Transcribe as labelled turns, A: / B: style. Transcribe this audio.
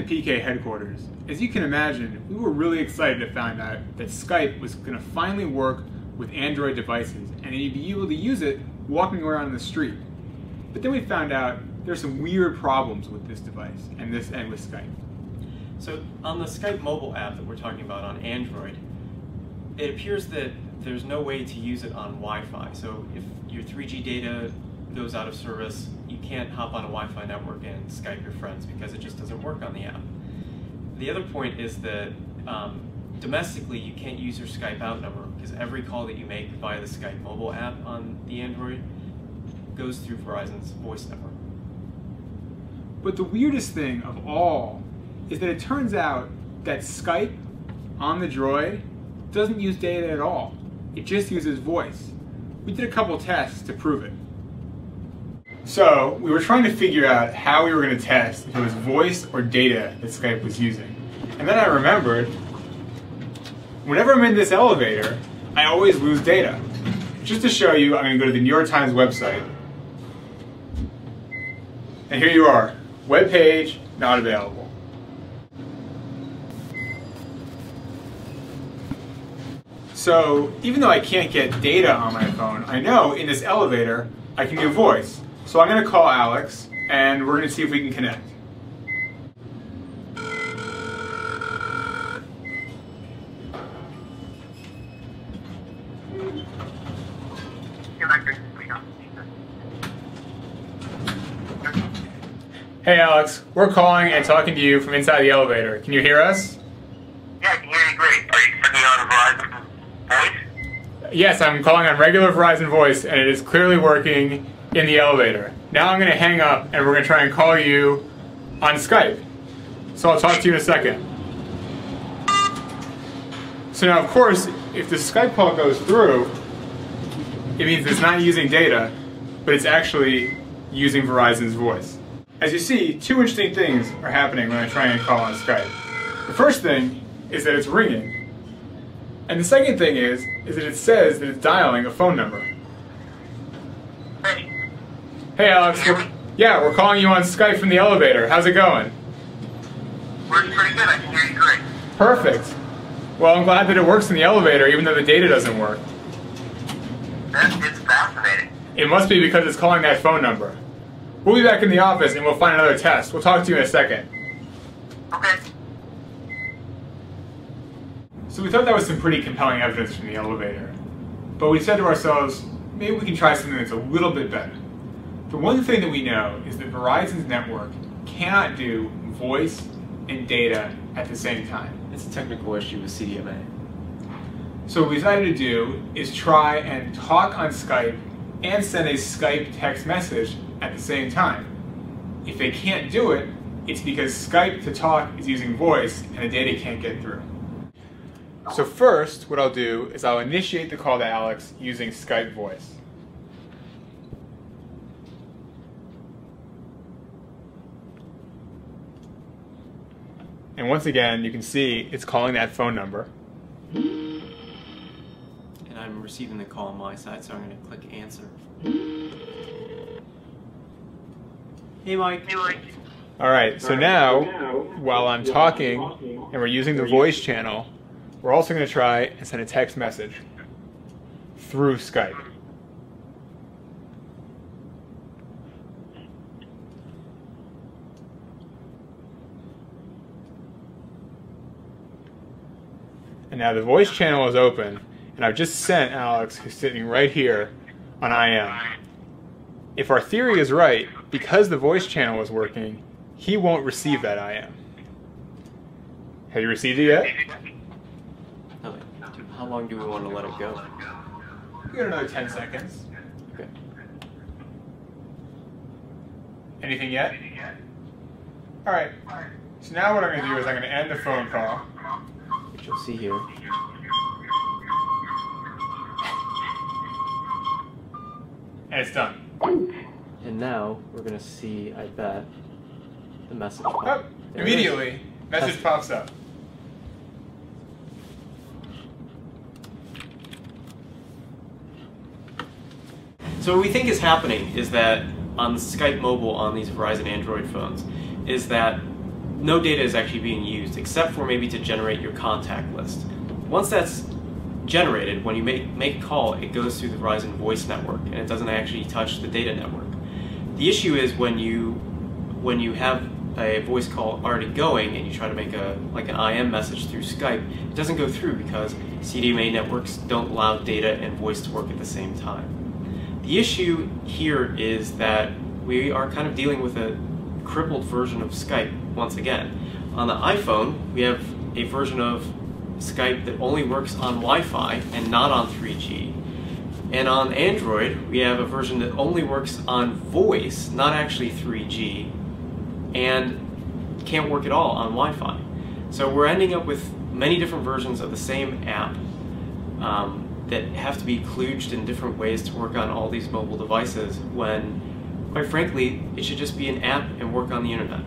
A: PK headquarters, as you can imagine, we were really excited to find out that Skype was going to finally work with Android devices and you'd be able to use it walking around the street. But then we found out there's some weird problems with this device and with Skype.
B: So on the Skype Mobile app that we're talking about on Android, it appears that there's no way to use it on Wi-Fi. So if your 3G data goes out of service, you can't hop on a Wi-Fi network and Skype your friends because it just doesn't work on the app. The other point is that domestically you can't use your Skype out number because every call that you make via the Skype Mobile app on the Android goes through Verizon's voice network.
A: But the weirdest thing of all is that it turns out that Skype on the Droid doesn't use data at all. It just uses voice. We did a couple tests to prove it. So we were trying to figure out how we were going to test if it was voice or data that Skype was using. And then I remembered, whenever I'm in this elevator, I always lose data. Just to show you, I'm going to go to the New York Times website. And here you are, web page, not available. So even though I can't get data on my phone, I know in this elevator I can do voice. So I'm going to call Alex and we're going to see if we can connect. Hey Alex, we're calling and talking to you from inside the elevator. Can you hear us?
C: Yeah, I can hear you great. Are you speaking on Verizon Voice?
A: Yes, I'm calling on regular Verizon Voice and it is clearly working in the elevator. Now I'm going to hang up and we're going to try and call you on Skype. So I'll talk to you in a second. So now of course, if the Skype call goes through, it means it's not using data, but it's actually using Verizon's voice. As you see, two interesting things are happening when I try and call on Skype. The first thing is that it's ringing. And the second thing is that it says that it's dialing a phone number.
C: Hey.
A: Hey Alex, we're calling you on Skype from the elevator. How's it going?
C: Works pretty good. I can hear you great.
A: Perfect. Well, I'm glad that it works in the elevator even though the data doesn't work.
C: It's fascinating.
A: It must be because it's calling that phone number. We'll be back in the office and we'll find another test. We'll talk to you in a second.
C: Okay.
A: So we thought that was some pretty compelling evidence from the elevator. But we said to ourselves, maybe we can try something that's a little bit better. The one thing that we know is that Verizon's network cannot do voice and data at the same time.
B: It's a technical issue with CDMA.
A: So what we decided to do is try and talk on Skype and send a Skype text message at the same time. If they can't do it, it's because Skype to talk is using voice and the data can't get through. So first, what I'll do is I'll initiate the call to Alex using Skype voice. And once again, you can see it's calling that phone number.
B: And I'm receiving the call on my side, so I'm going to click answer. Hey Mike.
C: Hey, Mike.
A: All right, so now, while I'm talking and we're using the voice channel, we're also going to try and send a text message through Skype. And now the voice channel is open, and I've just sent Alex, who's sitting right here, on IM. If our theory is right, because the voice channel is working, he won't receive that IM. Have you received it yet?
B: How long do we want to let it go?
A: We got another 10 seconds.
B: Okay.
A: Anything yet? All right. So now what I'm going to do is I'm going to end the phone call.
B: Which you'll see here.
A: And it's done.
B: And now we're going to see, I bet, the message pop.
A: Oh, immediately, message pops up.
B: So what we think is happening is that on Skype Mobile on these Verizon Android phones is that no data is actually being used, except for maybe to generate your contact list. Once that's generated, when you make a call, it goes through the Verizon voice network, and it doesn't actually touch the data network. The issue is when you have a voice call already going and you try to make an IM message through Skype, it doesn't go through because CDMA networks don't allow data and voice to work at the same time. The issue here is that we are kind of dealing with a crippled version of Skype once again. On the iPhone, we have a version of Skype that only works on Wi-Fi and not on 3G. And on Android, we have a version that only works on voice, not actually 3G, and can't work at all on Wi-Fi. So we're ending up with many different versions of the same app that have to be kludged in different ways to work on all these mobile devices when, quite frankly, it should just be an app and work on the internet.